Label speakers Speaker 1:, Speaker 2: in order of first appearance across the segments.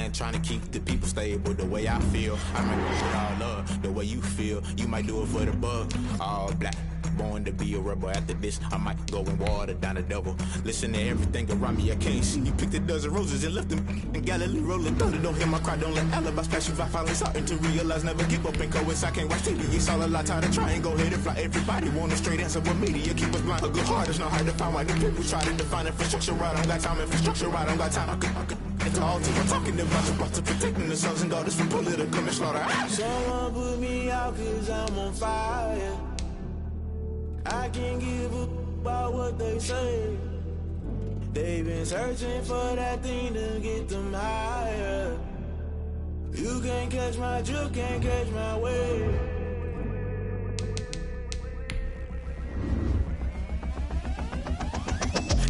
Speaker 1: mind, trying to keep the people stable the way I feel. I might do it all love, the way you feel. You might do it for the bug, all black. Born to be a rebel. After this, I might go and water down the devil. Listen to everything around me, I can't see. You picked a dozen roses and left them in Galilee rolling thunder. Don't hear my cry, don't let alibis pass you by. Finally starting to realize, never give up and coincide. Can't watch TV, it's all a lot. Tired of trying, go ahead and fly. Everybody want a straight answer, but media keep us blind. A good heart is not hard to find. Why the people try to define infrastructure right? I don't got time, infrastructure right, I don't got time. I could into all to talking about to protecting the sons and daughters from political manslaughter.
Speaker 2: Someone put me out 'cause I'm on fire. I can't give a about what they say. They've been searching for that thing to get them higher. You can't catch my drift, can't catch my wave.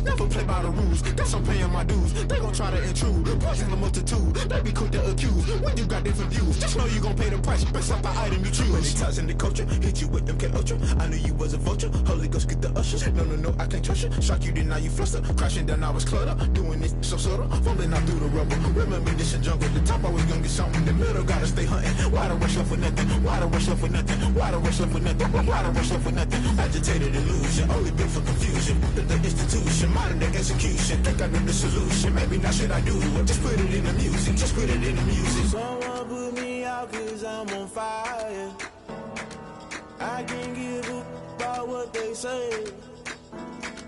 Speaker 1: Never play by the rules, guess I'm paying my dues. They gon' try to intrude, poison the multitude. They be quick to accuse, when you got different views. Just know you gon' pay the price, based off the item you choose. Many times in the culture, hit you with them K Ultra. I knew you was a vulture, Holy Ghost get the ushers. No, I can't trust you. Shock you, then now you fluster. Crashing down, I was cluttered. Doing this so subtle, falling out through the rubble. Remember this in jungle, the top I was gonna get something. The middle gotta stay hunting. Why the rush left for nothing? Why the rush left for nothing? Why the rush left for nothing? Why the rush left for nothing? Agitated illusion, only built for confusion. The institution, modern day execution. Think I know the solution. Maybe now should I do it? Just put it in the music. Just put it in the music.
Speaker 2: Someone put me out 'cause I'm on fire. I can't give a about what they say.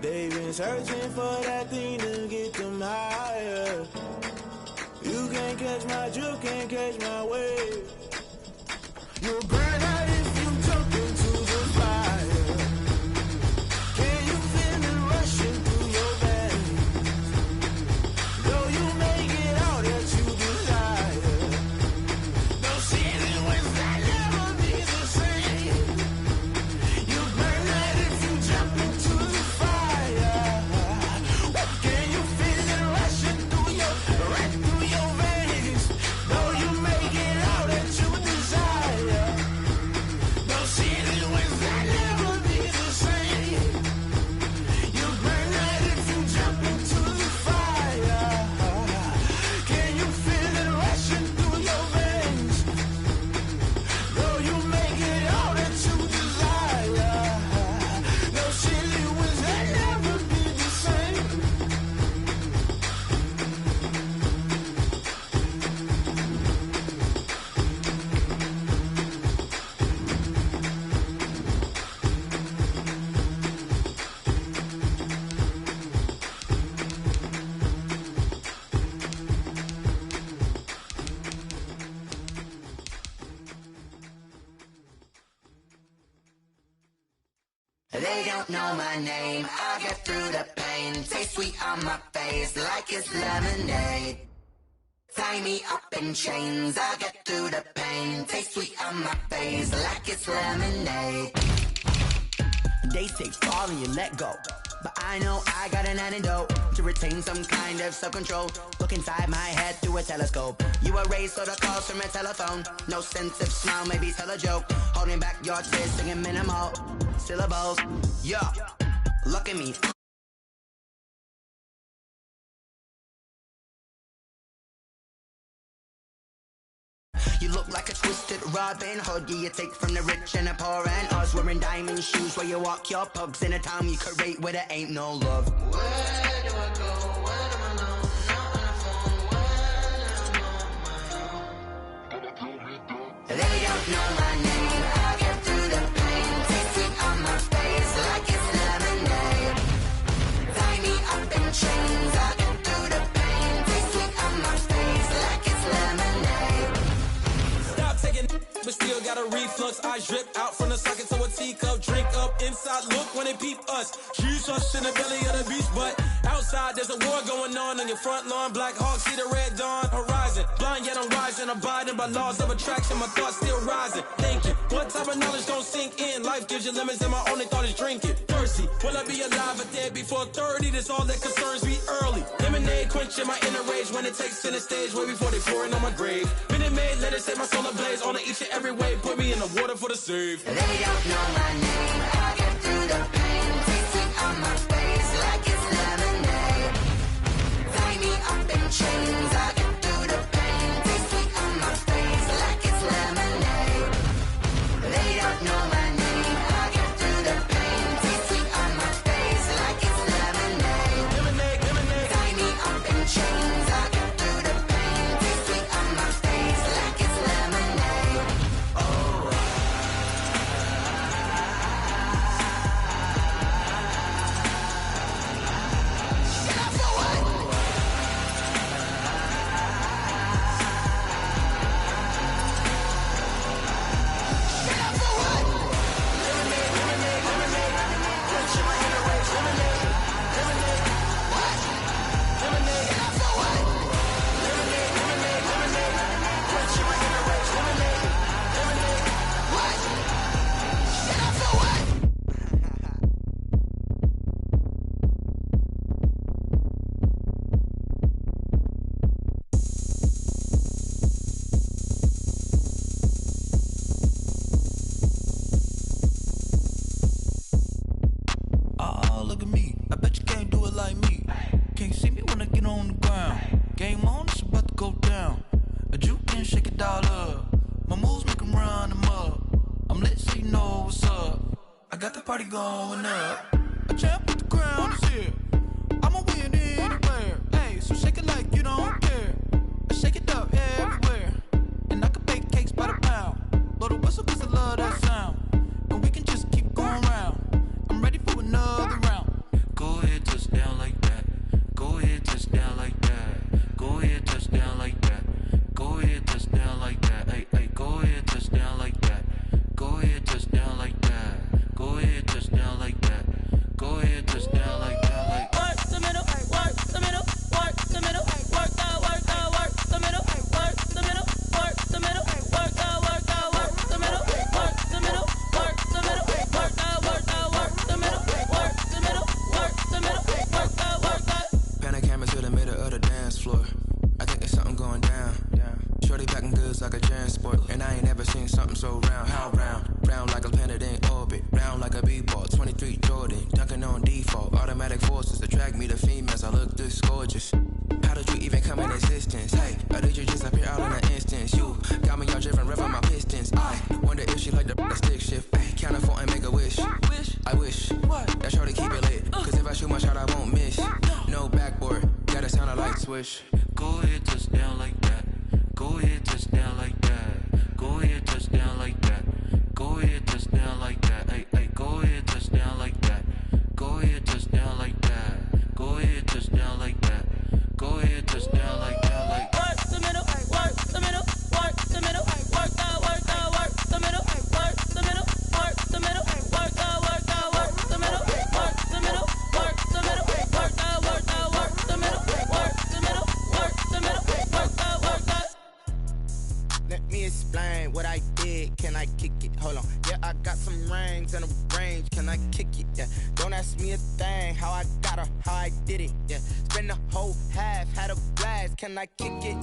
Speaker 2: They've been searching for that thing to get them higher. You can't catch my drift, can't catch my wave. You'll burn out if you jump into the fire. Can you feel it rushing through your veins? Though you make it all that you desire. No ceiling when that never be the same. You burn out if you jump into the fire. Can you feel it rushing through your veins? Though you make it all that you desire. No ceiling when that never be the same. You burn out if you jump into the fire. Can you feel it rushing through your veins? Though you make it all that you desire. No ceiling when that never be the same.
Speaker 3: They don't know my name, I get through the pain. Taste sweet on my face like it's lemonade. Tie me up in chains, I get through the pain. Taste sweet on my face like it's lemonade.
Speaker 4: They say fall and you let go, but I know I got an antidote to retain some kind of self-control. Look inside my head through a telescope. You erase all the calls from a telephone. No sense of smile, maybe tell a joke. Holding back your tears, singing minimal syllables. Yo, look at me. You look like a twisted Robin Hood. Yeah, you take from the rich and the poor and us. Wearing diamond shoes where you walk your pugs in a town you create where there ain't no love.
Speaker 3: Where do I go? Where do I know? Not on the phone. When I'm on my own. They don't know my name. I get through the pain. Taste it on my face like it's lemonade. Tie me up in chains. I get through the pain. Taste it on my face like it's lemonade.
Speaker 2: Stop taking, but still got a reflux. Eyes drip out from the socket to a teacup. Drink up inside, look when they peep us. Shoes us in the belly of the beach, but outside there's a war going on your front lawn. Black Hawks see the red dawn horizon. Blind yet I'm rising, abiding by laws of attraction. My thoughts still rising. Thinking, what type of knowledge gon' sink in? Life gives you limits, and my only thought is drinking. Thirsty, will I be alive or dead before 30? That's all that concerns me early. Lemonade quenching my inner rage when it takes center stage way before they pour it on my grave. Minute Maid, let it set my soul ablaze on each and every way. Put me in the water for the save.
Speaker 3: They don't know my name. I get through the pain. Taste it on my face like it's lemonade. Tie me up in chains. I get through the pain.
Speaker 2: going up. A champ with the crown is here. I'ma win anywhere. Hey, so shake it like you don't care. I shake it up everywhere. And I can bake cakes by the pound. Blow the whistle 'cause I love that sound. And we can just keep going round. I'm ready for another round.
Speaker 5: Go ahead, touch down like that. Go ahead, touch down like that. Go ahead, touch down like that. Go ahead, touch down like that. Hey, hey, go ahead, touch down like that. Go ahead, touch down like that. Go ahead, touch down like that. Go ahead, touch down like that. Like
Speaker 2: work the middle, work the middle, work the middle, work the middle, work the middle, work the middle, work the middle, work the middle, work the middle, work the middle, work the middle, work the middle, work the.
Speaker 6: Pan a camera to the middle of the dance floor. I think there's something going down. Shorty packing goods like a transport, and I ain't never seen something so round. How round? Round like a planet in orbit, round like a b-ball. 23 Jordan, dunking on default. Automatic forces attract me to females. I look this gorgeous. How did you even come in existence? Hey, or did you just appear out in an instance? You got me all driven, revving my pistons. I wonder if she like the stick shift. Hey, count it 4 and make a wish. I wish that shorty keep it lit, 'cause if I shoot my shot, I won't miss. No backboard, gotta sound a light switch.
Speaker 5: go ahead, touch down like that. Go ahead, touch down like that. Go ahead, touch down like that. Go ahead, touch down like that. Hey, hey, go ahead, touch down like that. Go ahead, touch down like that. Go ahead, touch down like that. Go ahead, touch down like that. Like
Speaker 2: Work the middle, work the middle, work the middle, work the middle, work the middle, work the middle, work the middle, work the middle, work the middle, work the middle, work the middle, work the middle, work the.
Speaker 7: Let me explain what I did. Can I kick it? Hold on. Yeah, I got some rings and a range. Can I kick it? Yeah. Don't ask me a thing. How I got her, how I did it. Yeah. Spend the whole half, had a blast. Can I kick it?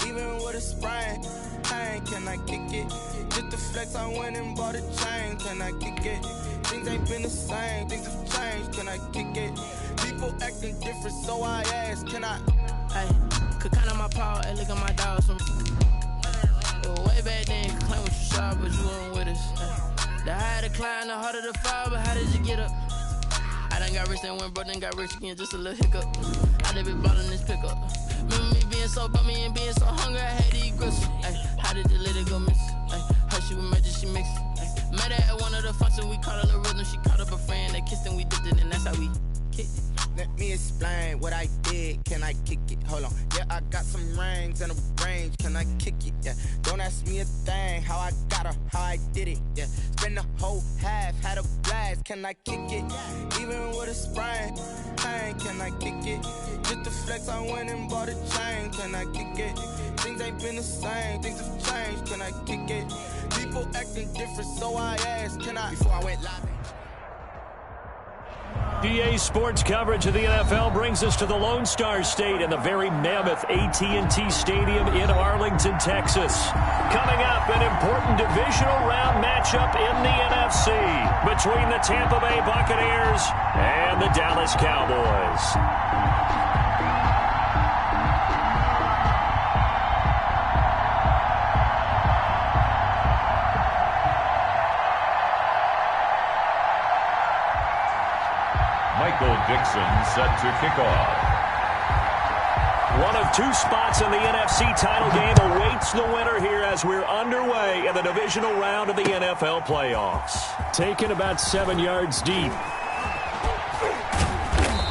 Speaker 7: Even with a sprain. Hey, can I kick it? Just the flex, I went and bought a chain. Can I kick it? Things ain't been the same. Things have changed. Can I kick it? People acting different, so I ask. Can I?
Speaker 8: Hey, could count on my paw, hey, look at my dog. Some way back then, could claim what you saw, but you weren't with us. The higher the climb, the harder the fall, but how did you get up? I done got rich and went broke, then got rich again, just a little hiccup. I done been ballin' this pickup. Remember me being so bummy and being so hungry, I had to eat grits. Ay, how did the lady go miss? Ay, her she was magic, she mixed. Ay, met her at one of the functions, we caught her the rhythm, she caught up a friend, they kissed and we dipped it, and that's how we kicked it.
Speaker 7: Let me explain what I did. Can I kick it? Hold on. Yeah, I got some rings and a range. Can I kick it? Yeah. Don't ask me a thing. How I got her, how I did it. Yeah. Spend the whole half, had a blast. Can I kick it? Even with a sprain. Hey, can I kick it? Just the flex, I went and bought a chain. Can I kick it? Things ain't been the same. Things have changed. Can I kick it? People acting different, so I asked. Can I? Before I went live.
Speaker 9: DA Sports coverage of the NFL brings us to the Lone Star State and the very mammoth AT&T Stadium in Arlington, Texas. Coming up, an important divisional round matchup in the NFC between the Tampa Bay Buccaneers and the Dallas Cowboys.
Speaker 10: Dixon set to kick off.
Speaker 9: One of two spots in the NFC title game awaits the winner here as we're underway in the divisional round of the NFL playoffs. Taken about 7 yards deep.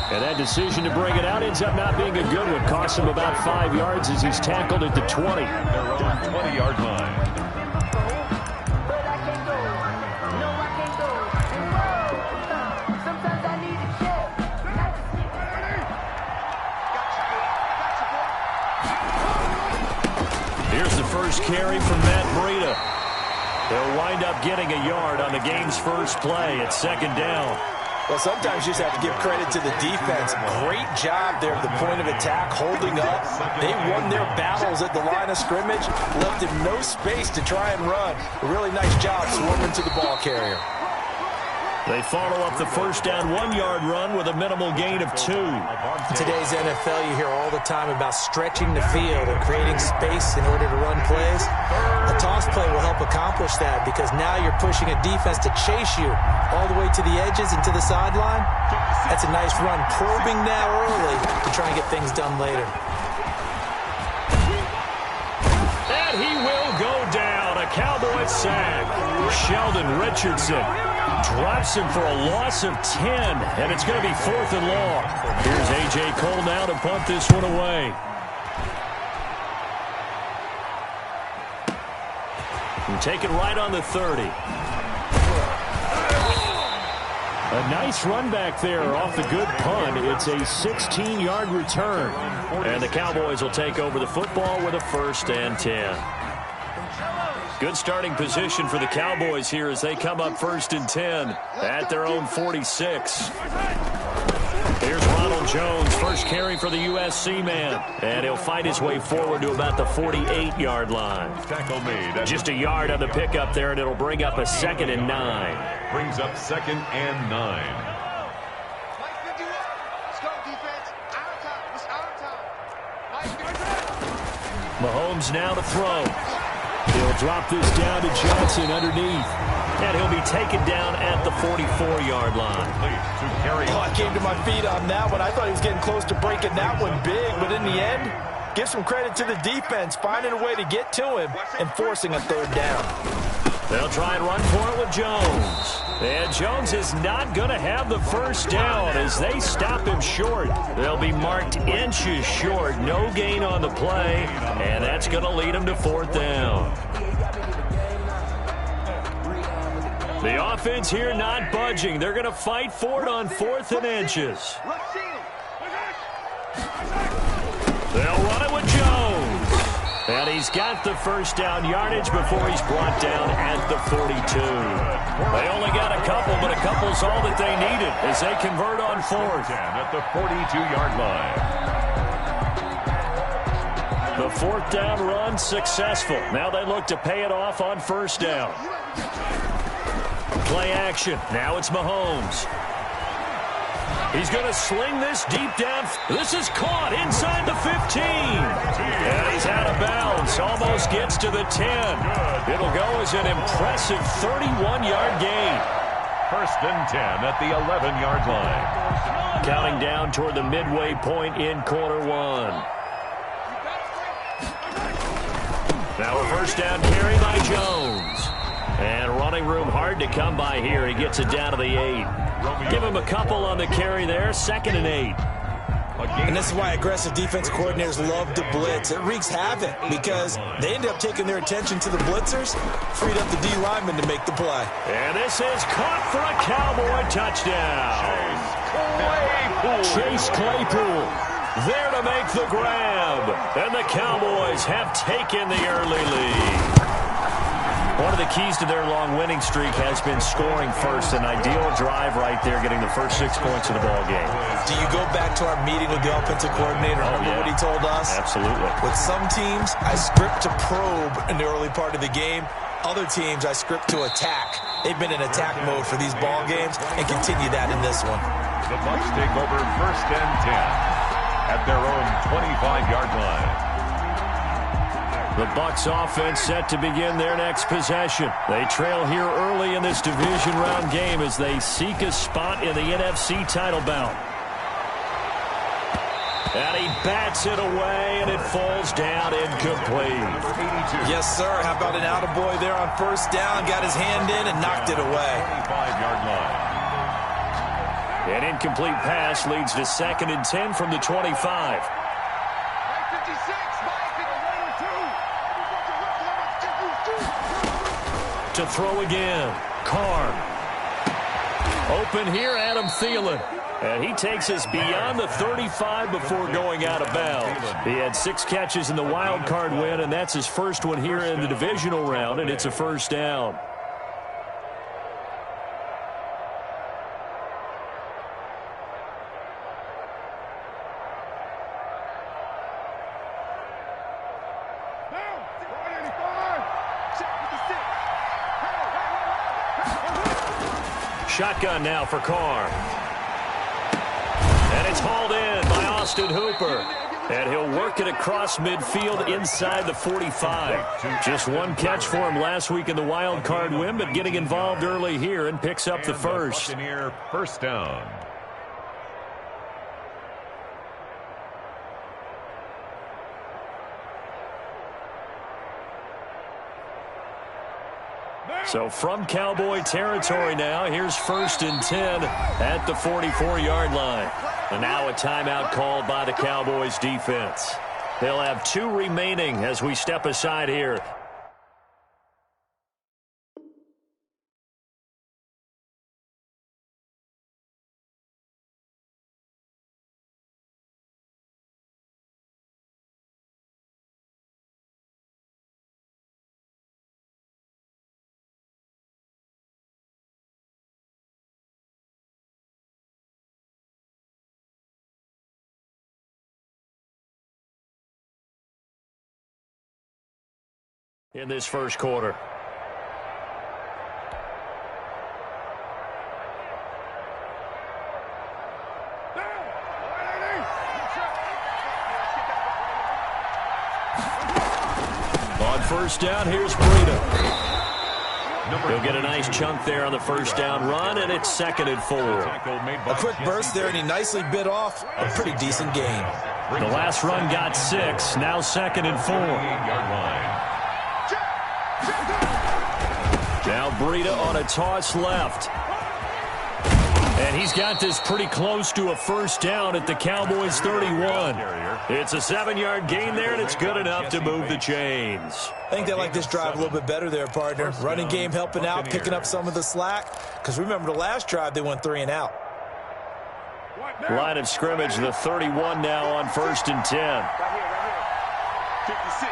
Speaker 9: And that decision to bring it out ends up not being a good one. Costs him about 5 yards as he's tackled at the 20.
Speaker 10: Their own 20-yard line.
Speaker 9: Here's the first carry from Matt Breida. They'll wind up getting a yard on the game's first play at second down.
Speaker 11: Well, sometimes you just have to give credit to the defense. Great job there at the point of attack, holding up. They won their battles at the line of scrimmage, left him no space to try and run. A really nice job swarming to the ball carrier.
Speaker 9: They follow up the first down 1-yard run with a minimal gain of 2.
Speaker 11: In today's NFL, you hear all the time about stretching the field and creating space in order to run plays. A toss play will help accomplish that because now you're pushing a defense to chase you all the way to the edges and to the sideline. That's a nice run, probing now early to try and get things done later.
Speaker 9: And he will go down. A Cowboy sack. Sheldon Richardson drops him for a loss of 10, and it's going to be 4th and long. Here's A.J. Cole now to punt this one away. And take it right on the 30. A nice run back there off the good punt. It's a 16-yard return. And the Cowboys will take over the football with a 1st and 10. Good starting position for the Cowboys here as they come up 1st and 10 at their own 46. Here's Ronald Jones, first carry for the USC man. And he'll fight his way forward to about the 48-yard line.
Speaker 10: Tackle made.
Speaker 9: Just a yard on the pickup there, and it'll bring up a 2nd and 9.
Speaker 10: Brings up 2nd and 9.
Speaker 9: Mahomes now to throw. He'll drop this down to Johnson underneath. And he'll be taken down at the 44-yard line.
Speaker 11: I came to my feet on that one. I thought he was getting close to breaking that one big, but in the end, give some credit to the defense, finding a way to get to him and forcing a 3rd down.
Speaker 9: They'll try and run for it with Jones. And Jones is not going to have the first down as they stop him short. They'll be marked inches short. No gain on the play, and that's going to lead him to 4th down. The offense here not budging. They're going to fight for it on 4th and inches. They'll run it with Jones. And he's got the first down yardage before he's brought down at the 42. They only got a couple, but a couple's all that they needed as they convert on 4th.
Speaker 10: At the 42-yard line.
Speaker 9: The 4th down run successful. Now they look to pay it off on 1st down. Play action. Now it's Mahomes. He's going to sling this deep down. This is caught inside the 15. And he's out of bounds. Almost gets to the 10. It'll go as an impressive 31-yard gain.
Speaker 10: 1st and 10 at the 11-yard line.
Speaker 9: Counting down toward the midway point in quarter 1. Now a first down carry by Jones. And running room hard to come by here. He gets it down to the 8. Give him a couple on the carry there. 2nd and 8.
Speaker 11: And this is why aggressive defense coordinators love to blitz. It wreaks havoc because they end up taking their attention to the blitzers, freed up the D lineman to make the play.
Speaker 9: And this is caught for a Cowboy touchdown. Chase Claypool there to make the grab. And the Cowboys have taken the early lead. One of the keys to their long winning streak has been scoring first. An ideal drive right there, getting the first 6 points of the ball game.
Speaker 11: Do you go back to our meeting with the offensive coordinator? Remember what he told us?
Speaker 9: Absolutely.
Speaker 11: With some teams, I script to probe in the early part of the game. Other teams, I script to attack. They've been in attack mode for these ball games and continue that in this one.
Speaker 10: The Bucs take over 1st and 10 at their own 25-yard line.
Speaker 9: The Bucs offense set to begin their next possession. They trail here early in this division round game as they seek a spot in the NFC title bout. And he bats it away, and it falls down incomplete.
Speaker 11: Yes, sir. How about an attaboy there on 1st down? Got his hand in and knocked it away.
Speaker 10: 25-yard line.
Speaker 9: An incomplete pass leads to 2nd and 10 from the 25. To throw again. Carr. Open here, Adam Thielen. And he takes us beyond the 35 before going out of bounds. He had 6 catches in the wild card win, and that's his first one here in the divisional round, and it's a 1st down. Shotgun now for Carr. And it's hauled in by Austin Hooper. And he'll work it across midfield inside the 45. Just one catch for him last week in the wild card win, but getting involved early here and picks up the first.
Speaker 10: Buccaneer first down.
Speaker 9: So from Cowboy territory now, here's 1st and 10 at the 44-yard line. And now a timeout called by the Cowboys defense. They'll have 2 remaining as we step aside here. In this first quarter. On first down, here's Breida. He'll get a nice chunk there on the first down run, and it's 2nd and 4.
Speaker 11: A quick burst there, and he nicely bit off a pretty decent gain.
Speaker 9: The last run got 6, now 2nd and 4. Now Breida on a toss left. And he's got this pretty close to a first down at the Cowboys 31. It's a 7-yard gain there, and it's good enough to move the chains.
Speaker 11: I think they like this drive a little bit better there, partner. Running game helping out, picking up some of the slack. Because remember the last drive, they went 3 and out.
Speaker 9: Line of scrimmage, the 31 now on 1st and 10.
Speaker 2: 56.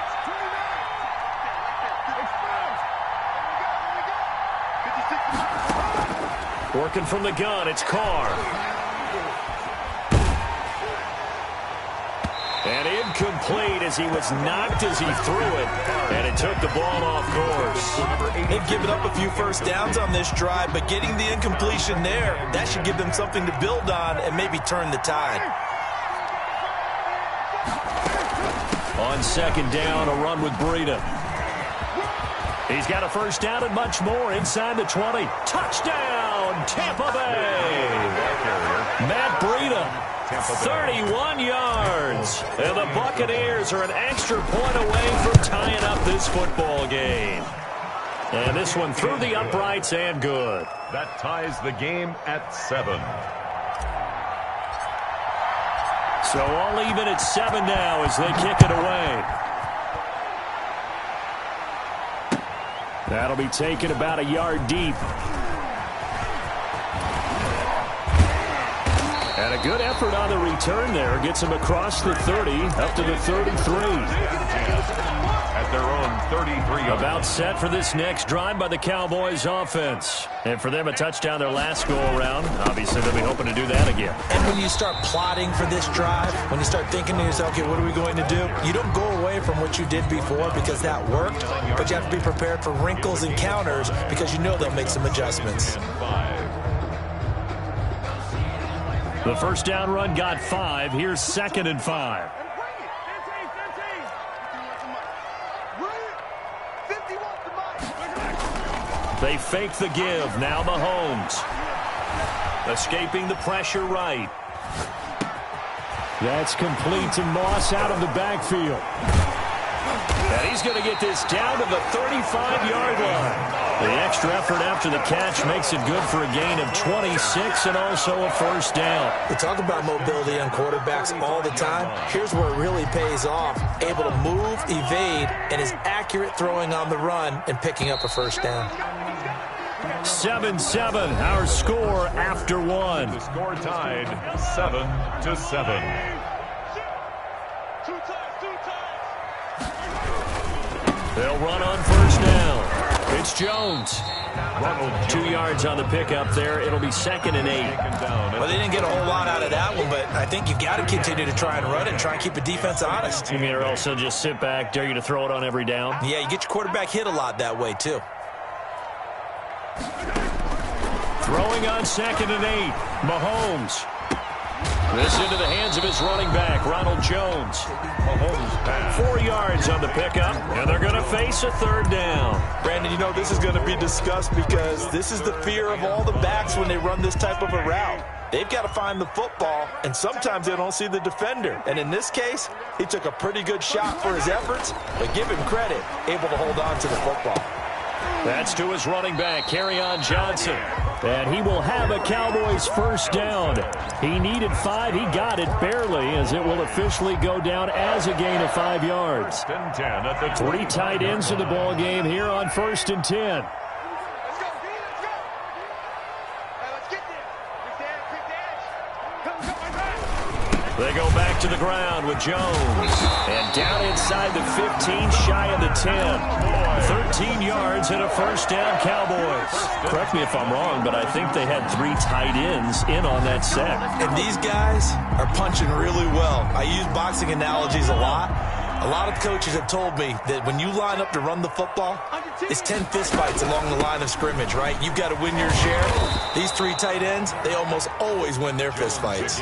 Speaker 9: Working from the gun, it's Carr. And incomplete as he was knocked as he threw it. And it took the ball off course.
Speaker 11: They've given up a few first downs on this drive, but getting the incompletion there, that should give them something to build on and maybe turn the tide.
Speaker 9: On 2nd down, a run with Breida. He's got a first down and much more inside the 20. Touchdown, Tampa Bay. Matt Breida. 31 yards. And the Buccaneers are an extra point away from tying up this football game. And this one through the uprights and good.
Speaker 10: That ties the game at 7.
Speaker 9: So all even at 7 now as they kick it away. That'll be taken about a yard deep. And a good effort on the return there. Gets him across the 30, up to the 33.
Speaker 10: At their own 33.
Speaker 9: About set for this next drive by the Cowboys offense. And for them, a touchdown their last go-around. Obviously, they'll be hoping to do that again.
Speaker 11: And when you start plotting for this drive, when you start thinking to yourself, okay, what are we going to do? You don't go away from what you did before because that worked, but you have to be prepared for wrinkles and counters because you know they'll make some adjustments.
Speaker 9: The first down run got 5. Here's 2nd and 5. They fake the give. Now Mahomes. Escaping the pressure right. That's complete to Moss out of the backfield. And he's going to get this down to the 35-yard line. The extra effort after the catch makes it good for a gain of 26 and also a first down.
Speaker 11: We talk about mobility on quarterbacks all the time. Here's where it really pays off. Able to move, evade, and is accurate throwing on the run and picking up a first down.
Speaker 9: 7-7, our score after 1.
Speaker 10: The score tied 7-7.
Speaker 9: They'll run on first down. It's Jones. 2 yards on the pickup there. It'll be 2nd and 8.
Speaker 11: Well, they didn't get a whole lot out of that one, but I think you've got to continue to try and run and try and keep the defense honest.
Speaker 9: You mean or also just sit back, dare you to throw it on every down?
Speaker 11: Yeah, you get your quarterback hit a lot that way, too.
Speaker 9: Throwing on 2nd and 8. Mahomes. This into the hands of his running back, Ronald Jones.
Speaker 10: Mahomes pass.
Speaker 9: 4 yards on the pickup, and they're going to face a 3rd down.
Speaker 11: Brandon, you know this is going to be discussed because this is the fear of all the backs when they run this type of a route. They've got to find the football, and sometimes they don't see the defender. And in this case, he took a pretty good shot for his efforts, but give him credit, able to hold on to the football.
Speaker 9: That's to his running back, Kerryon Johnson. And he will have a Cowboys 1st down. He needed 5. He got it barely, as it will officially go down as a gain of 5 yards.
Speaker 10: 1st and 10 at the
Speaker 9: 3 tight ends in the ball game here on 1st and 10. They go back to the ground with Jones. And down inside the 15, shy of the 10. 13 yards and a 1st down, Cowboys. Correct me if I'm wrong, but I think they had 3 tight ends in on that set.
Speaker 11: And these guys are punching really well. I use boxing analogies a lot. A lot of coaches have told me that when you line up to run the football, it's 10 fistfights along the line of scrimmage, right? You've got to win your share. These 3 tight ends, they almost always win their fistfights.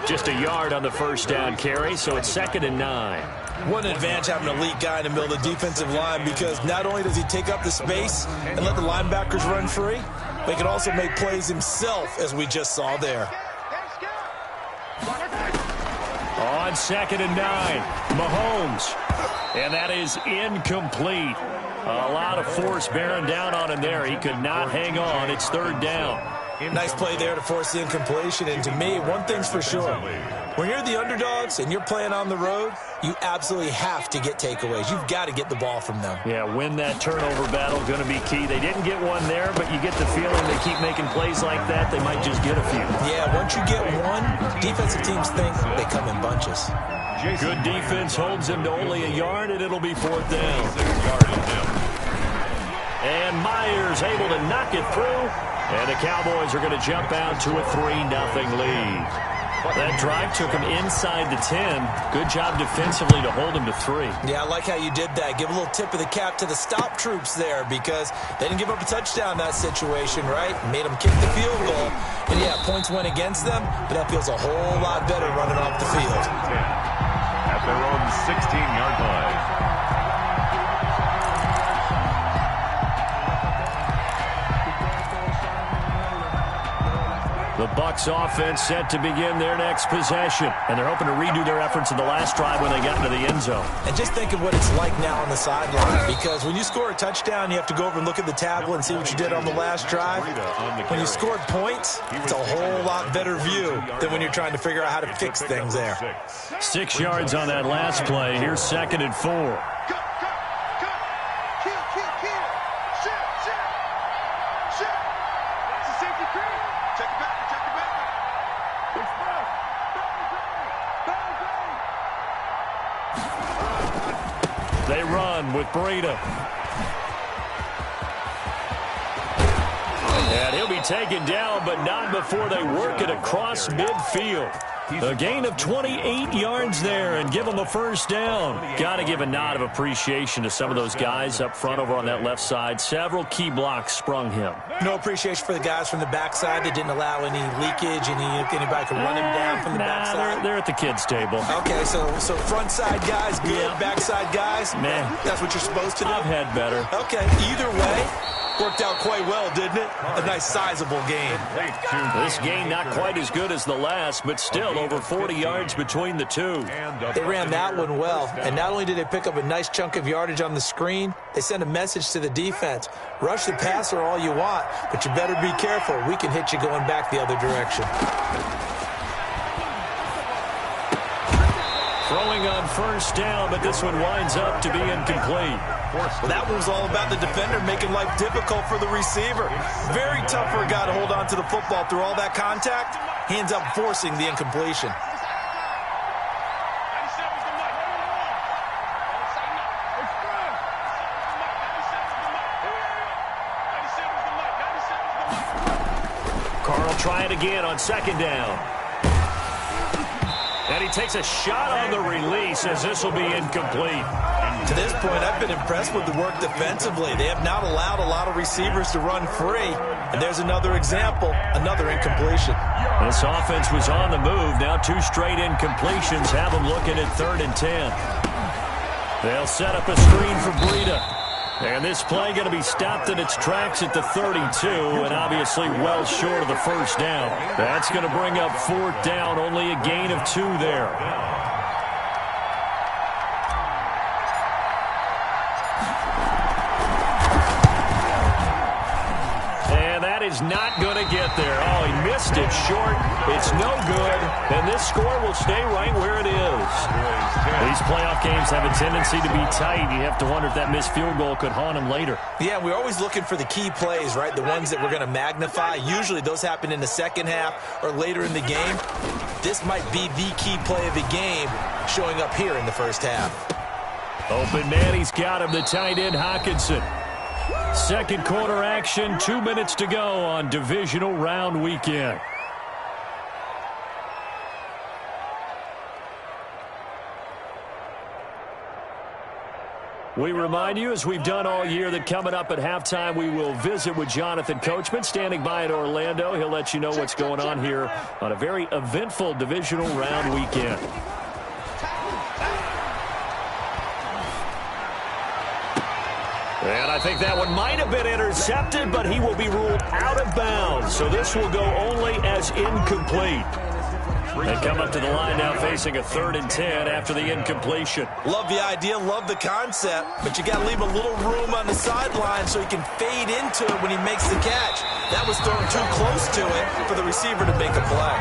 Speaker 9: Just a yard on the 1st down carry, so it's 2nd and 9.
Speaker 11: What an advantage having an elite guy in the middle of the defensive line, because not only does he take up the space and let the linebackers run free, but he can also make plays himself, as we just saw there.
Speaker 9: On 2nd and 9, Mahomes. And that is incomplete. A lot of force bearing down on him there. He could not hang on. It's 3rd down.
Speaker 11: Nice play there to force the incompletion. And to me, one thing's for sure. When you're the underdogs and you're playing on the road, you absolutely have to get takeaways. You've got to get the ball from them.
Speaker 9: Yeah, win that turnover battle, going to be key. They didn't get one there, but you get the feeling they keep making plays like that, they might just get a few.
Speaker 11: Yeah, once you get one, defensive teams think they come in bunches.
Speaker 9: Good defense holds him to only a yard, and it'll be 4th down. And Myers able to knock it through, and the Cowboys are going to jump out to a 3-0 lead. That drive took him inside the 10. Good job defensively to hold him to 3.
Speaker 11: Yeah, I like how you did that. Give a little tip of the cap to the stop troops there, because they didn't give up a touchdown in that situation, right? Made them kick the field goal. And yeah, points went against them, but that feels a whole lot better running off the field.
Speaker 10: At their own 16-yard line.
Speaker 9: The Bucs offense set to begin their next possession. And they're hoping to redo their efforts in the last drive when they got into the end zone.
Speaker 11: And just think of what it's like now on the sideline, because when you score a touchdown, you have to go over and look at the tablet and see what you did on the last drive. When you scored points, it's a whole lot better view than when you're trying to figure out how to fix things there.
Speaker 9: 6 yards on that last play. Here's 2nd and 4. They run with Breida. And he'll be taken down, but not before they work it across midfield. A gain of 28 yards there and give him a 1st down. Got to give a nod of appreciation to some of those guys up front over on that left side. Several key blocks sprung him.
Speaker 11: No appreciation for the guys from the backside that didn't allow any leakage, anybody could run him down from the backside.
Speaker 9: They're at the kids' table.
Speaker 11: Okay, so front side guys good, backside guys,
Speaker 9: man,
Speaker 11: that's what you're supposed to do.
Speaker 9: I've had better.
Speaker 11: Okay, either way, worked out quite well, didn't it? A nice sizable gain.
Speaker 9: This gain not quite as good as the last, but still over 40 yards between the two.
Speaker 11: They ran that one well, and not only did they pick up a nice chunk of yardage on the screen, they sent a message to the defense. Rush the passer all you want, but you better be careful. We can hit you going back the other direction.
Speaker 9: Throwing on 1st down, but this one winds up to be incomplete.
Speaker 11: Well, that one was all about the defender making life difficult for the receiver. Very tough for a guy to hold on to the football through all that contact. He ends up forcing the incompletion.
Speaker 9: Carl try it again on 2nd down. And he takes a shot on the release as this will be incomplete.
Speaker 11: To this point, I've been impressed with the work defensively. They have not allowed a lot of receivers to run free. And there's another example, another incompletion.
Speaker 9: This offense was on the move. Now 2 straight incompletions have them looking at 3rd and 10. They'll set up a screen for Breida. And this play going to be stopped in its tracks at the 32, and obviously well short of the first down. That's going to bring up 4th down, only a gain of 2 there. Is not going to get there. Oh, he missed it short. It's no good. And this score will stay right where it is. These playoff games have a tendency to be tight. You have to wonder if that missed field goal could haunt him later.
Speaker 11: Yeah, we're always looking for the key plays, right? The ones that we're going to magnify. Usually those happen in the second half or later in the game. This might be the key play of the game showing up here in the first half.
Speaker 9: Open man, he's got him, the tight end Hockenson. Second quarter action, 2 minutes to go on divisional round weekend. We remind you, as we've done all year, that coming up at halftime, we will visit with Jonathan Coachman, standing by in Orlando. He'll let you know what's going on here on a very eventful divisional round weekend. And I think that one might have been intercepted, but he will be ruled out of bounds. So this will go only as incomplete. They come up to the line now facing a 3rd and 10 after the incompletion.
Speaker 11: Love the idea, love the concept, but you got to leave a little room on the sideline so he can fade into it when he makes the catch. That was thrown too close to it for the receiver to make a play.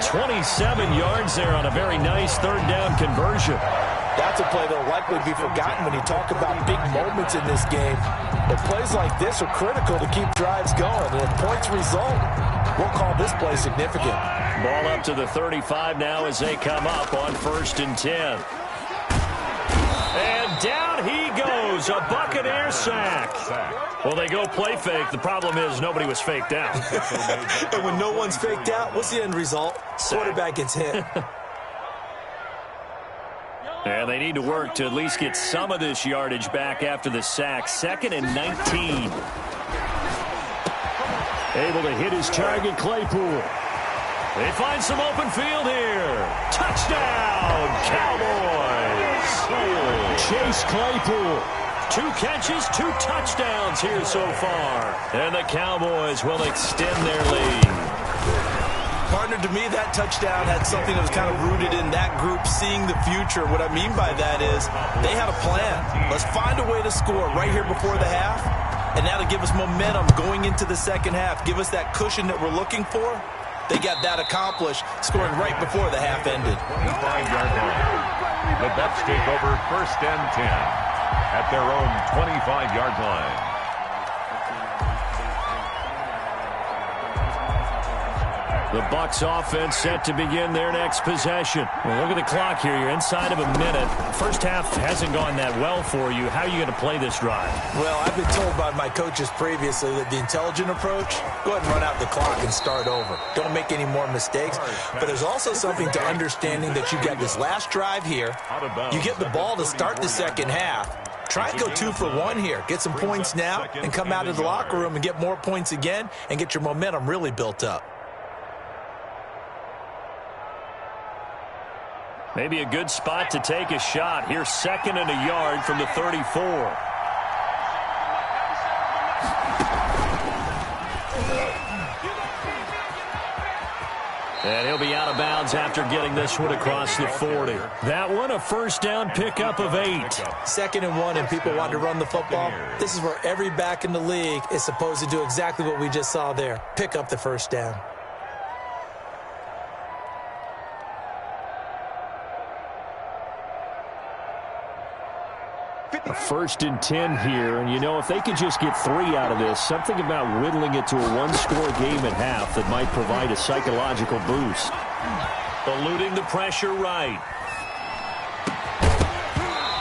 Speaker 9: 27 yards there on a very nice 3rd down conversion.
Speaker 11: That's a play that will likely be forgotten when you talk about big moments in this game. But plays like this are critical to keep drives going. And if points result, we'll call this play significant.
Speaker 9: Ball up to the 35 now as they come up on 1st and 10. And down he goes, a Buccaneer sack. Well, they go play fake. The problem is nobody was faked out.
Speaker 11: And when no one's faked out, what's the end result? Quarterback gets hit.
Speaker 9: And they need to work to at least get some of this yardage back after the sack. 2nd and 19. Able to hit his target, Claypool. They find some open field here. Touchdown, Cowboys. Chase Claypool. 2 catches, 2 touchdowns here so far. And the Cowboys will extend their lead.
Speaker 11: Partner, to me, that touchdown had something that was kind of rooted in that group seeing the future. What I mean by that is they had a plan. Let's find a way to score right here before the half, and that'll give us momentum going into the second half, give us that cushion that we're looking for. They got that accomplished, scoring right before the half ended.
Speaker 10: 25-yard line. The Bucs take over 1st and 10 at their own 25-yard line.
Speaker 9: The Bucs offense set to begin their next possession. Well, look at the clock here. You're inside of a minute. First half hasn't gone that well for you. How are you going to play this drive?
Speaker 11: Well, I've been told by my coaches previously that the intelligent approach, go ahead and run out the clock and start over. Don't make any more mistakes. But there's also something to understanding that you got this last drive here. You get the ball to start the second half. Try and go 2 for 1 here. Get some points now and come out of the locker room and get more points again and get your momentum really built up.
Speaker 9: Maybe a good spot to take a shot. Here's 2nd and a yard from the 34. And he'll be out of bounds after getting this one across the 40. That one, a 1st down pickup of 8.
Speaker 11: 2nd and 1, and people want to run the football. This is where every back in the league is supposed to do exactly what we just saw there. Pick up the 1st down.
Speaker 9: A 1st and 10 here, and you know, if they could just get 3 out of this, something about whittling it to a 1-score game at half that might provide a psychological boost. Eluding the pressure right.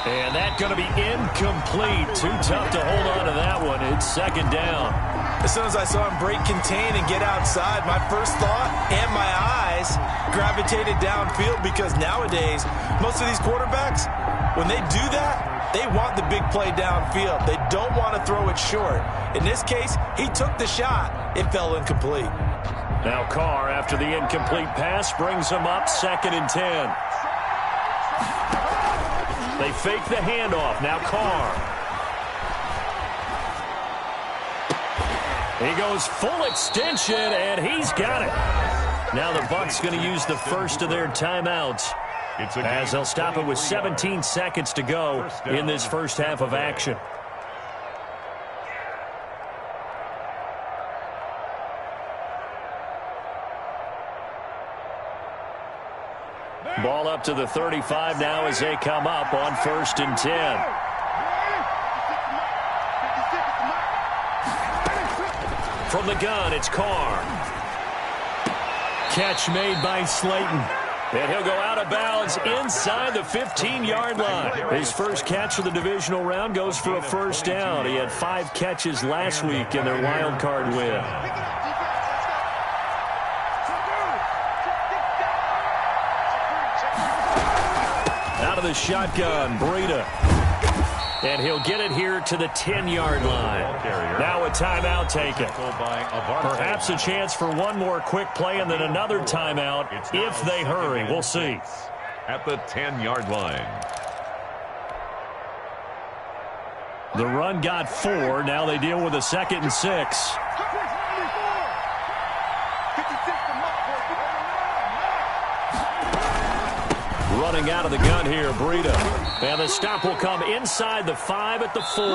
Speaker 9: And that's going to be incomplete. Too tough to hold on to that one. It's 2nd down.
Speaker 11: As soon as I saw him break contain and get outside, my first thought and my eyes gravitated downfield, because nowadays, most of these quarterbacks, when they do that, They want the big play downfield. They don't want to throw it short. In this case, he took the shot. It fell incomplete.
Speaker 9: Now Carr, after the incomplete pass, brings him up 2nd and 10. They fake the handoff. Now Carr. He goes full extension, and he's got it. Now the Bucs going to use the first of their timeouts, as they'll stop it with 17 seconds to go in this first half of action. Ball up to the 35 now as they come up on 1st and 10. From the gun, it's Carr. Catch made by Slayton. And he'll go out of bounds inside the 15-yard line. His first catch of the divisional round goes for a first down. He had 5 catches last week in their wild card win. Out of the shotgun, Breida. And he'll get it here to the 10-yard line. Now a timeout taken. Perhaps a chance for one more quick play and then another timeout if they hurry. We'll see.
Speaker 10: At the 10-yard line.
Speaker 9: The run got 4. Now they deal with a 2nd and 6. Running out of the gun here, Breida. And the stop will come inside the 5 at the 4.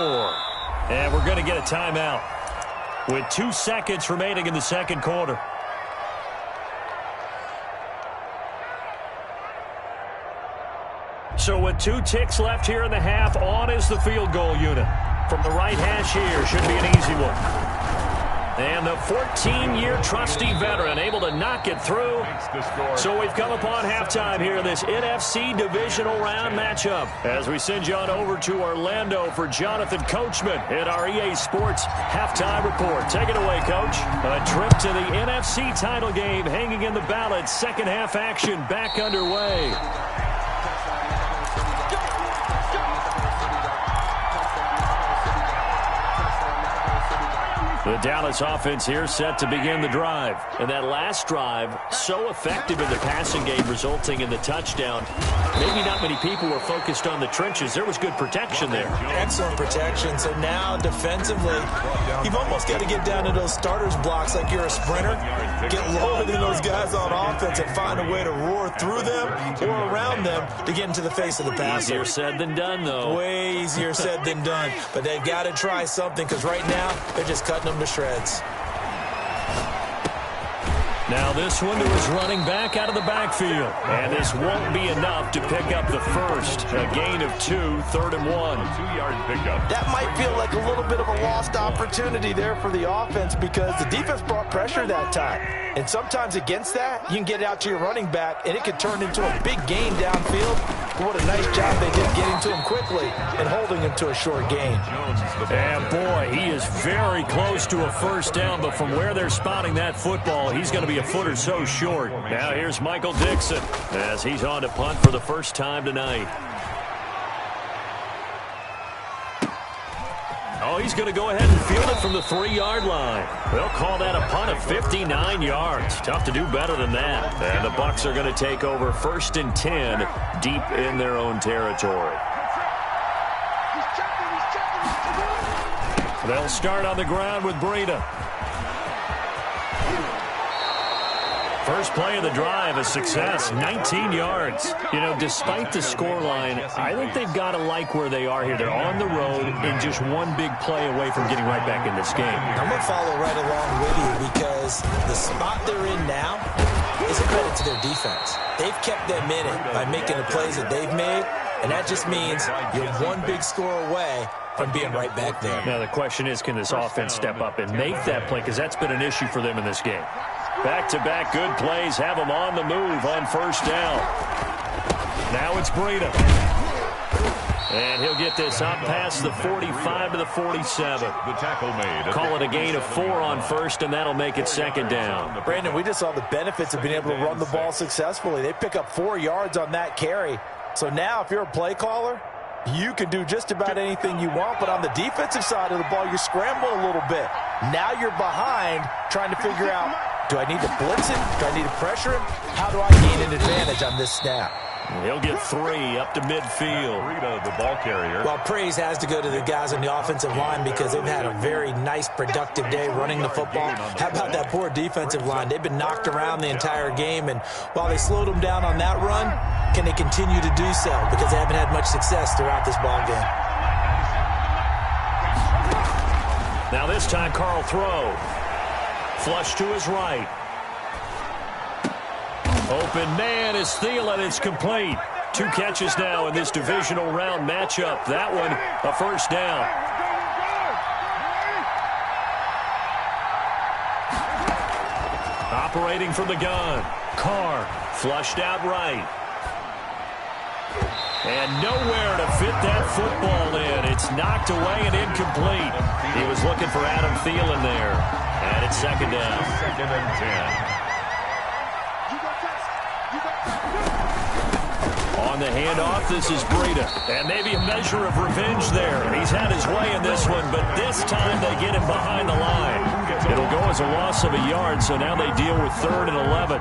Speaker 9: And we're going to get a timeout with 2 seconds remaining in the second quarter. So with 2 ticks left here in the half, on is the field goal unit. From the right hash here, should be an easy one. And the 14-year trusty veteran able to knock it through. So we've come upon halftime here in this NFC divisional round matchup. As we send you on over to Orlando for Jonathan Coachman in our EA Sports halftime report. Take it away, Coach. A trip to the NFC title game hanging in the balance. Second half action back underway. The Dallas offense here set to begin the drive. And that last drive, so effective in the passing game, resulting in the touchdown. Maybe not many people were focused on the trenches. There was good protection there.
Speaker 11: Excellent protection. So now defensively, you've almost got to get down to those starters blocks like you're a sprinter. Get lower than those guys on offense and find a way to roar through them or around them to get into the face of the passer.
Speaker 9: Easier said than done, though.
Speaker 11: Way easier said than done. But they've got to try something because right now they're just cutting them to shreds.
Speaker 9: Now this one to his running back out of the backfield. And this won't be enough to pick up the first. A gain of 2, 3rd and 1.
Speaker 10: 2-yard pickup.
Speaker 11: That might feel like a little bit of a lost opportunity there for the offense because the defense brought pressure that time. And sometimes against that, you can get it out to your running back, and it could turn into a big gain downfield. What a nice job they did getting to him quickly and holding him to a short gain.
Speaker 9: And boy, he is very close to a first down, but from where they're spotting that football, he's going to be a foot or so short. Now here's Michael Dixon as he's on to punt for the first time tonight. Oh, he's going to go ahead and field it from the 3-yard line. They'll call that a punt of 59 yards. Tough to do better than that. And the Bucs are going to take over 1st and 10 deep in their own territory. They'll start on the ground with Breida. First play of the drive, a success, 19 yards. You know, despite the scoreline, I think they've got to like where they are here. They're on the road and just one big play away from getting right back in this game.
Speaker 11: I'm going to follow right along with you because the spot they're in now is a credit to their defense. They've kept them in it by making the plays that they've made, and that just means you're one big score away from being right back there.
Speaker 9: Now the question is, can this offense step up and make that play? Because that's been an issue for them in this game. Back-to-back good plays have them on the move on first down. Now it's Breida. And he'll get this up past the 45 to the 47.
Speaker 10: The tackle made.
Speaker 9: Call it a gain of 4 on first, and that'll make it second down.
Speaker 11: Brandon, we just saw the benefits of being able to run the ball successfully. They pick up 4 yards on that carry. So now if you're a play caller, You can do just about anything you want, but on the defensive side of the ball, you're scrambling a little bit. Now you're behind, trying to figure out, do I need to blitz him? Do I need to pressure him? How do I gain an advantage on this snap?
Speaker 9: He'll get 3 up to midfield.
Speaker 10: The ball carrier.
Speaker 11: Well, praise has to go to the guys on the offensive line because they've had a very nice, productive day running the football. How about that poor defensive line? They've been knocked around the entire game, and while they slowed them down on that run, can they continue to do so? Because they haven't had much success throughout this ball game.
Speaker 9: Now this time, Carl throw. Flush to his right. Open man is Thielen. It's complete. 2 catches now in this divisional round matchup. That one, a first down. Operating from the gun. Carr flushed out right. And nowhere to fit that football in. It's knocked away and incomplete. He was looking for Adam Thielen there. And it's second down.
Speaker 10: 2nd and 10.
Speaker 9: On the handoff, this is Breida. And maybe a measure of revenge there. He's had his way in this one, but this time they get him behind the line. It'll go as a loss of a yard, so now they deal with 3rd and 11.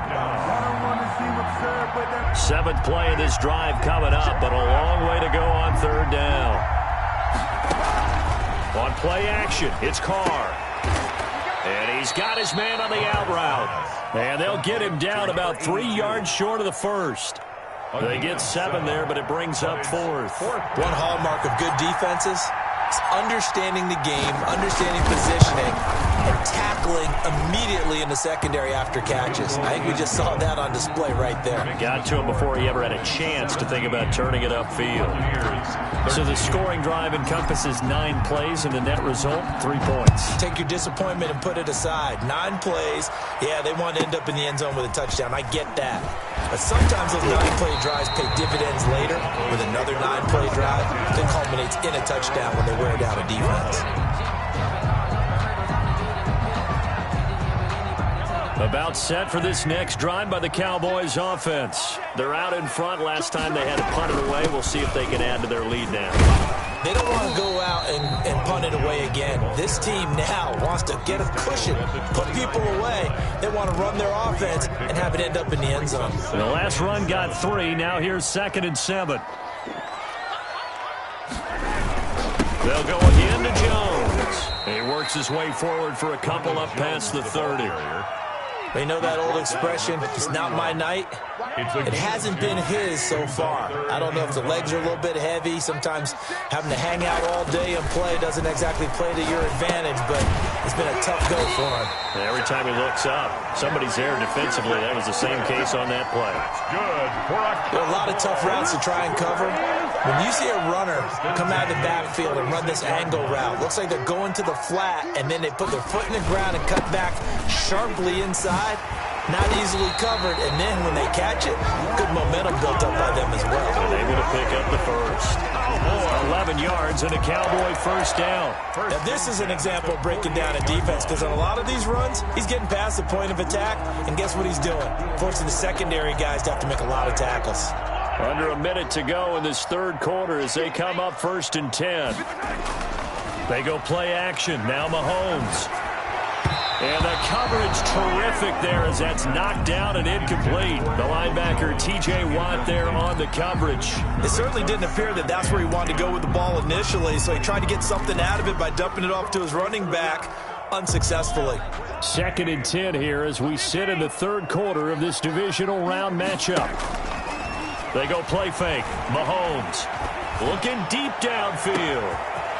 Speaker 9: 7th play of this drive coming up, but a long way to go on 3rd down. On play action, it's Carr. And he's got his man on the out route. And they'll get him down about 3 yards short of the first. They get 7 there, but it brings up 4th.
Speaker 11: One hallmark of good defenses is understanding the game, understanding positioning, and tackling immediately in the secondary after catches. I think we just saw that on display right there.
Speaker 9: Got to him before he ever had a chance to think about turning it upfield. So the scoring drive encompasses 9 plays, and the net result, 3 points.
Speaker 11: Take your disappointment and put it aside. 9 plays, yeah, they want to end up in the end zone with a touchdown. I get that. But sometimes those 9-play drives pay dividends later with another 9-play drive that culminates in a touchdown when they wear down a defense.
Speaker 9: About set for this next drive by the Cowboys offense. They're out in front. Last time they had to punt it away. We'll see if they can add to their lead now.
Speaker 11: They don't want to go out and punt it away again. This team now wants to get a cushion, put people away. They want to run their offense and have it end up in the end zone.
Speaker 9: The last run got 3. Now here's 2nd and 7. They'll go again to Jones. He works his way forward for a couple up past the 30.
Speaker 11: They know that old expression, it's not my night. It hasn't been his so far. I don't know if the legs are a little bit heavy. Sometimes having to hang out all day and play doesn't exactly play to your advantage, but it's been a tough go for him.
Speaker 9: And every time he looks up, somebody's there defensively. That was the same case on that play.
Speaker 11: There are a lot of tough routes to try and cover. When you see a runner come out of the backfield and run this angle route, looks like they're going to the flat, and then they put their foot in the ground and cut back sharply inside. Not easily covered, and then when they catch it, good momentum built up by them as well.
Speaker 9: And able to pick up the first. 11 yards and a Cowboy first down.
Speaker 11: Now this is an example of breaking down a defense, because on a lot of these runs, he's getting past the point of attack, and guess what he's doing? Forcing the secondary guys to have to make a lot of tackles.
Speaker 9: Under a minute to go in this 3rd quarter as they come up 1st and 10. They go play action. Now Mahomes. And the coverage terrific there as that's knocked down and incomplete. The linebacker, T.J. Watt, there on the coverage.
Speaker 11: It certainly didn't appear that that's where he wanted to go with the ball initially, so he tried to get something out of it by dumping it off to his running back unsuccessfully.
Speaker 9: 2nd and 10 here as we sit in the 3rd quarter of this divisional round matchup. They go play fake. Mahomes looking deep downfield.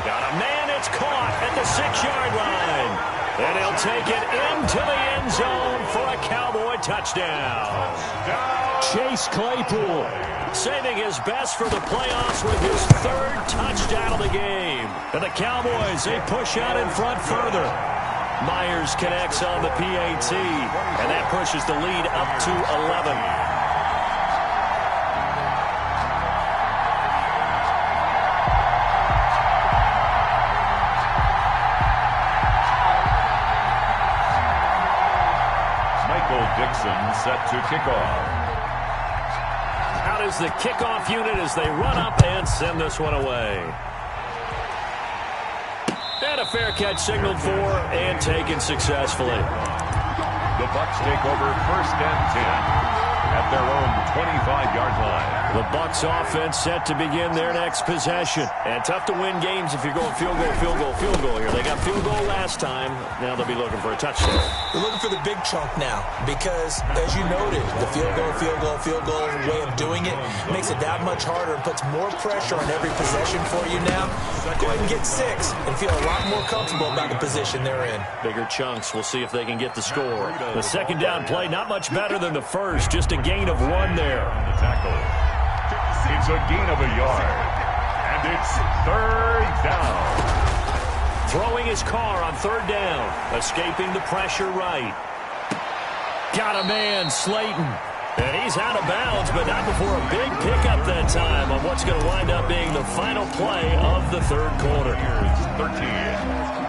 Speaker 9: Got a man, it's caught at the 6-yard line. And he'll take it into the end zone for a Cowboy touchdown. Chase Claypool saving his best for the playoffs with his 3rd touchdown of the game. And the Cowboys, they push out in front further. Myers connects on the PAT, and that pushes the lead up to 11.
Speaker 10: Dixon set to kick off.
Speaker 9: Out out as the kickoff unit as they run up and send this one away. And a fair catch signaled for and taken successfully.
Speaker 10: The Bucs take over 1st and 10 at their own 25-yard line.
Speaker 9: The Bucs offense set to begin their next possession. And tough to win games if you're going field goal, field goal, field goal here. They got field goal last time. Now they'll be looking for a touchdown.
Speaker 11: They're looking for the big chunk now because, as you noted, the field goal way of doing it makes it that much harder and puts more pressure on every possession for you now. Go ahead and get 6 and feel a lot more comfortable about the position they're in.
Speaker 9: Bigger chunks. We'll see if they can get the score. The second down play, not much better than the first. Just a gain of 1 there.
Speaker 10: On the tackle. It's a gain of a yard. And it's 3rd down.
Speaker 9: Throwing his car on 3rd down. Escaping the pressure right. Got a man, Slayton. And he's out of bounds, but not before a big pickup that time on what's going to wind up being the final play of the 3rd quarter.
Speaker 10: Here's 13.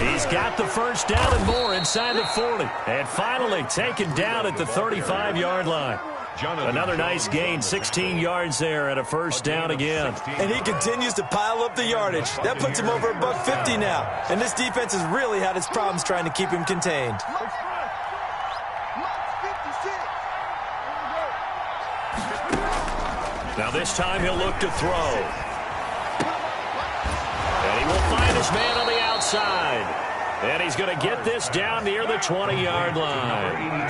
Speaker 9: He's got the first down and more inside the 40. And finally taken down at the 35-yard line. Another nice gain, 16 yards there and a first down again.
Speaker 11: And he continues to pile up the yardage. That puts him over $150 now. And this defense has really had its problems trying to keep him contained.
Speaker 9: Now this time he'll look to throw. And he will find his man on the outside. And he's going to get this down near the 20-yard line.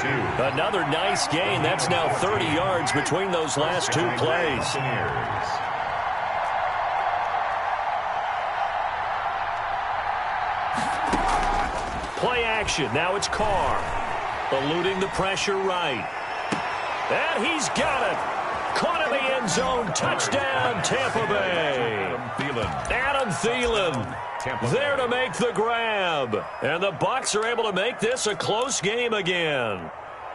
Speaker 9: Another nice gain. That's now 30 yards between those last 2 plays. Play action. Now it's Carr. Eluding the pressure right. And he's got it. Caught in the end zone. Touchdown, Tampa Bay. Adam Thielen there to make the grab. And the Bucs are able to make this a close game again.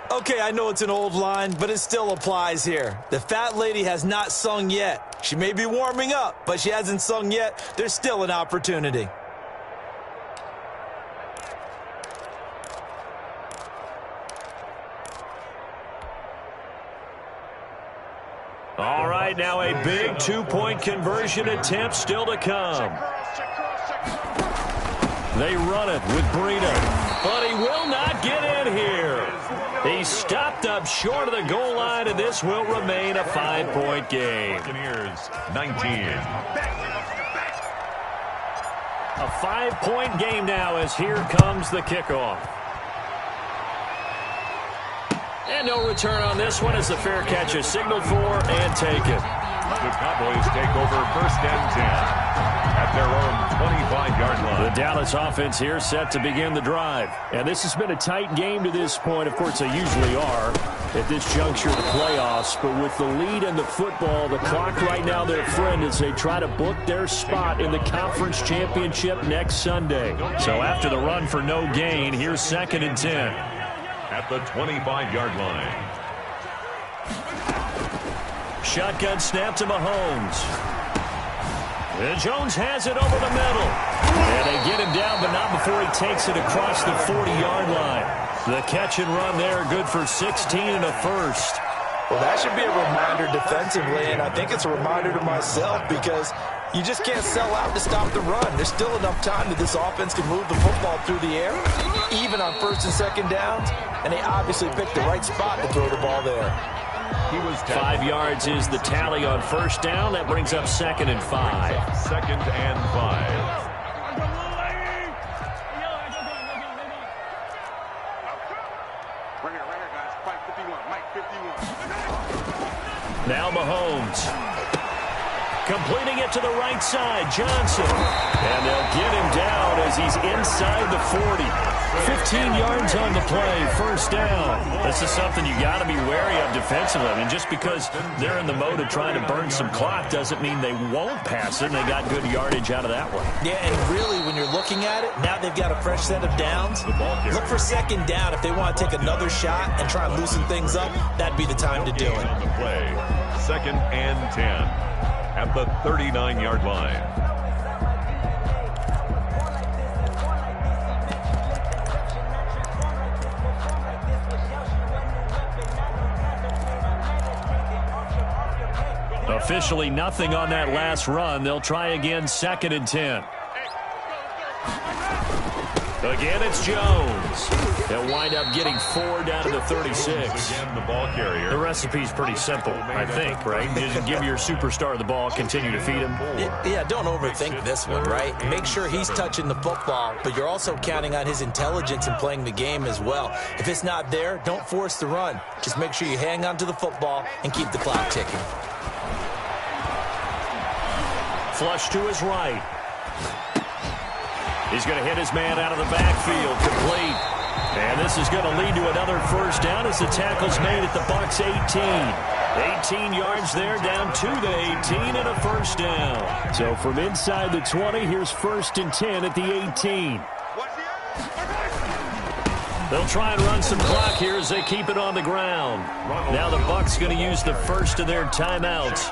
Speaker 11: Okay, I know it's an old line, but it still applies here. The fat lady has not sung yet. She may be warming up, but she hasn't sung yet. There's still an opportunity.
Speaker 9: All right, now a big 2-point conversion attempt still to come. They run it with Breida, but he will not get in here. He stopped up short of the goal line, and this will remain a 5-point game.
Speaker 10: 19.
Speaker 9: A 5-point game now as here comes the kickoff. And no return on this one as the fair catch is signaled for and taken.
Speaker 10: The Cowboys take over 1st and 10 at their own 25-yard line.
Speaker 9: The Dallas offense here set to begin the drive. And this has been a tight game to this point. Of course, they usually are at this juncture of the playoffs. But with the lead in the football, the clock right now their friend as they try to book their spot in the conference championship next Sunday. So after the run for no gain, here's 2nd and 10.
Speaker 10: At the 25-yard line.
Speaker 9: Shotgun snap to Mahomes. And Jones has it over the middle. And they get him down, but not before he takes it across the 40-yard line. The catch and run there, good for 16 and a first.
Speaker 11: Well, that should be a reminder defensively, and I think it's a reminder to myself because you just can't sell out to stop the run. There's still enough time that this offense can move the football through the air, even on 1st and 2nd downs, and they obviously picked the right spot to throw the ball there.
Speaker 10: He was
Speaker 9: 5 yards is the tally on 1st down. That brings up 2nd and 5.
Speaker 10: 2nd and 5.
Speaker 9: Now Mahomes. Completing it to the right side, Johnson. And they'll get him down as he's inside the 40. 15 yards on the play, first down. This is something you got to be wary of defensively. I mean, just because they're in the mode of trying to burn some clock doesn't mean they won't pass it, and they got good yardage out of that one.
Speaker 11: Yeah, and really, when you're looking at it, now they've got a fresh set of downs. Look for second down. If they want to take another shot and try and loosen things up, that'd be the time to do it.
Speaker 10: On the play, 2nd and 10 at the 39-yard line.
Speaker 9: Officially nothing on that last run. They'll try again, 2nd and 10. Again, it's Jones. They'll wind up getting 4 down to the 36.
Speaker 10: Again, the ball carrier.
Speaker 9: The recipe's pretty simple, I think, right? Just give your superstar the ball, continue to feed him.
Speaker 11: Yeah, don't overthink this one, right? Make sure he's touching the football, but you're also counting on his intelligence in playing the game as well. If it's not there, don't force the run. Just make sure you hang on to the football and keep the clock ticking.
Speaker 9: Flush to his right. He's going to hit his man out of the backfield, complete. And this is going to lead to another first down as the tackle's made at the Bucs 18. 18 yards there, down to the 18 and a first down. So from inside the 20, here's 1st and 10 at the 18. They'll try and run some clock here as they keep it on the ground. Now the Bucs going to use the first of their timeouts.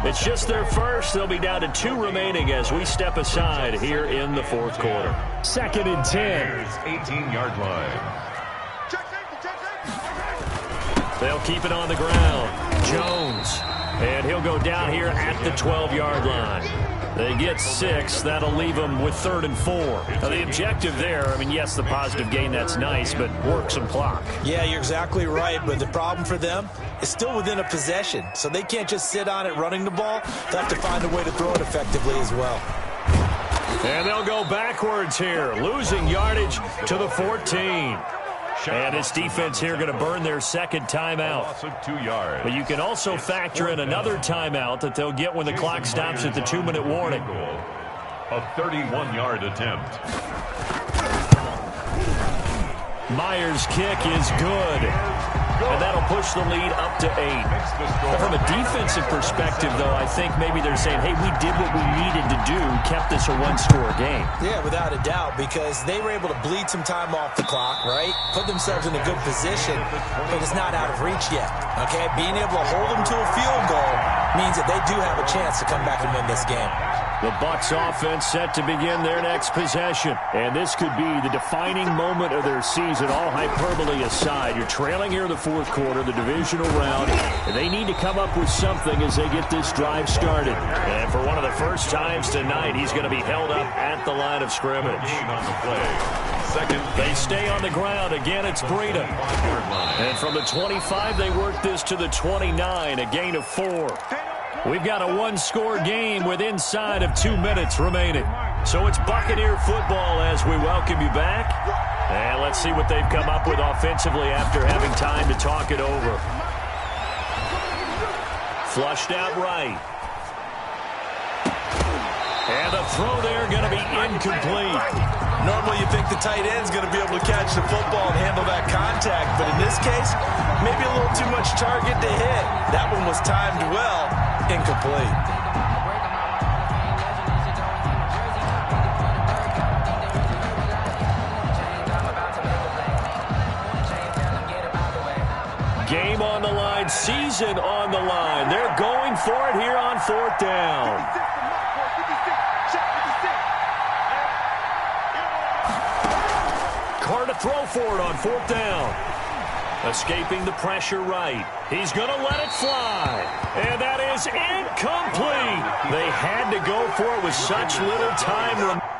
Speaker 9: It's just their first. They'll be down to 2 remaining as we step aside here in the 4th quarter. 2nd and 10.
Speaker 10: 18-yard line.
Speaker 9: They'll keep it on the ground. Jones. And he'll go down here at the 12-yard line. They get 6. That'll leave them with 3rd and 4. Now, the objective there, I mean, yes, the positive gain, that's nice, but work some clock.
Speaker 11: Yeah, you're exactly right, but the problem for them is still within a possession, so they can't just sit on it running the ball. They'll have to find a way to throw it effectively as well.
Speaker 9: And they'll go backwards here, losing yardage to the 14. And this defense here going to burn their 2nd timeout.
Speaker 10: Loss of 2 yards.
Speaker 9: But you can also factor in another timeout that they'll get when the clock stops at the 2-minute warning.
Speaker 10: A 31-yard attempt.
Speaker 9: Myers' kick is good. And that'll push the lead up to 8. From a defensive perspective, though, I think maybe they're saying, hey, we did what we needed to do, kept this a 1-score game.
Speaker 11: Yeah, without a doubt, because they were able to bleed some time off the clock, right? Put themselves in a good position, but it's not out of reach yet, okay? Being able to hold them to a field goal means that they do have a chance to come back and win this game.
Speaker 9: The Bucs offense set to begin their next possession. And this could be the defining moment of their season, all hyperbole aside. You're trailing here in the 4th quarter, the divisional round, and they need to come up with something as they get this drive started. And for one of the first times tonight, he's going to be held up at the line of scrimmage.
Speaker 10: On the play. 2nd.
Speaker 9: They stay on the ground. Again, it's Breida. And from the 25, they work this to the 29, a gain of 4. We've got a 1-score game with inside of 2 minutes remaining. So it's Buccaneer football as we welcome you back. And let's see what they've come up with offensively after having time to talk it over. Flushed out right. And the throw there going to be incomplete.
Speaker 11: Normally you think the tight end's going to be able to catch the football and handle that contact, but in this case, maybe a little too much target to hit. That one was timed well. Incomplete.
Speaker 9: Game on the line, season on the line. They're going for it here on 4th down. Carr to throw for it on 4th down. Escaping the pressure right. He's going to let it fly. And that is incomplete. They had to go for it with such little time remaining.